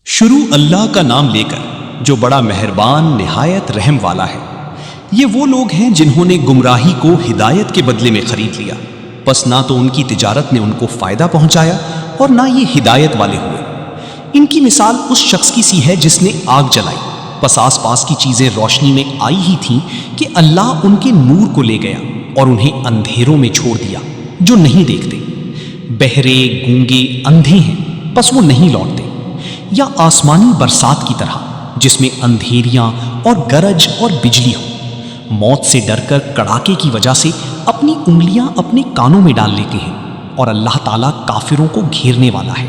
شروع اللہ کا نام لے کر جو بڑا مہربان نہایت رحم والا ہے۔ یہ وہ لوگ ہیں جنہوں نے گمراہی کو ہدایت کے بدلے میں خرید لیا، پس نہ تو ان کی تجارت نے ان کو فائدہ پہنچایا اور نہ یہ ہدایت والے ہوئے۔ ان کی مثال اس شخص کی سی ہے جس نے آگ جلائی، پس آس پاس کی چیزیں روشنی میں آئی ہی تھیں کہ اللہ ان کے نور کو لے گیا اور انہیں اندھیروں میں چھوڑ دیا جو نہیں دیکھتے۔ بہرے گونگے اندھے ہیں پس وہ نہیں لوٹتے، یا آسمانی برسات کی طرح جس میں اندھیریاں اور گرج اور بجلی ہو، موت سے ڈر کر کڑاکے کی وجہ سے اپنی انگلیاں اپنے کانوں میں ڈال لیتے ہیں، اور اللہ تعالیٰ کافروں کو گھیرنے والا ہے۔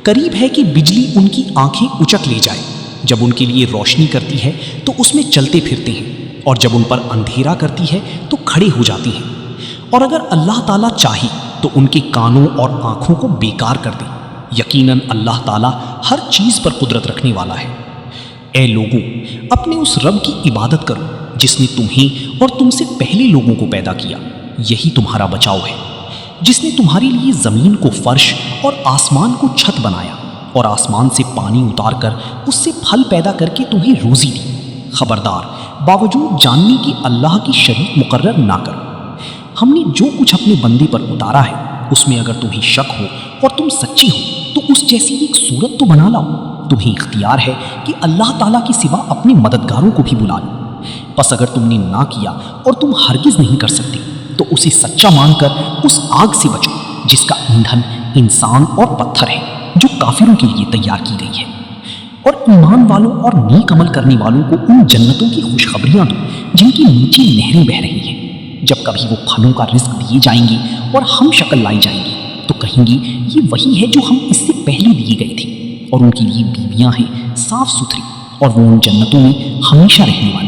قریب ہے کہ بجلی ان کی آنکھیں اچک لے جائے، جب ان کے لیے روشنی کرتی ہے تو اس میں چلتے پھرتے ہیں، اور جب ان پر اندھیرا کرتی ہے تو کھڑے ہو جاتی ہیں۔ اور اگر اللہ تعالیٰ چاہے تو ان کے کانوں اور آنکھوں کو بیکار کر دے۔ یقیناً اللہ تعالیٰ ہر چیز پر قدرت رکھنے والا ہے۔ اے لوگوں، اپنے اس رب کی عبادت کرو جس نے تمہیں اور تم سے پہلے لوگوں کو پیدا کیا، یہی تمہارا بچاؤ ہے، جس نے تمہارے لیے زمین کو فرش اور آسمان کو چھت بنایا، اور آسمان سے پانی اتار کر اس سے پھل پیدا کر کے تمہیں روزی دی۔ خبردار، باوجود جاننے کہ اللہ کی شریک مقرر نہ کرو۔ ہم نے جو کچھ اپنے بندے پر اتارا ہے اس میں اگر تمہیں شک ہو اور تم سچی ہو تو اس جیسی ایک صورت تو بنا لاؤ۔ تمہیں اختیار ہے کہ اللہ تعالیٰ کے سوا اپنے مددگاروں کو بھی بلا لو۔ پس اگر تم نے نہ کیا اور تم ہرگز نہیں کر سکتے تو اسے سچا مان کر اس آگ سے بچو جس کا ایندھن انسان اور پتھر ہے، جو کافروں کے لیے تیار کی گئی ہے۔ اور ایمان والوں اور نیک عمل کرنے والوں کو ان جنتوں کی خوشخبریاں دو جن کے نیچے نہریں بہہ رہی ہیں۔ جب کبھی وہ پھلوں کا رزق دیے جائیں گے اور ہم شکل لائی جائیں گی تو کہیں گے یہ وہی ہے جو ہم اس سے پہلے دیے گئے تھے، اور ان کے لیے بیویاں ہیں صاف ستھری، اور وہ ان جنتوں میں ہمیشہ رہنے والے۔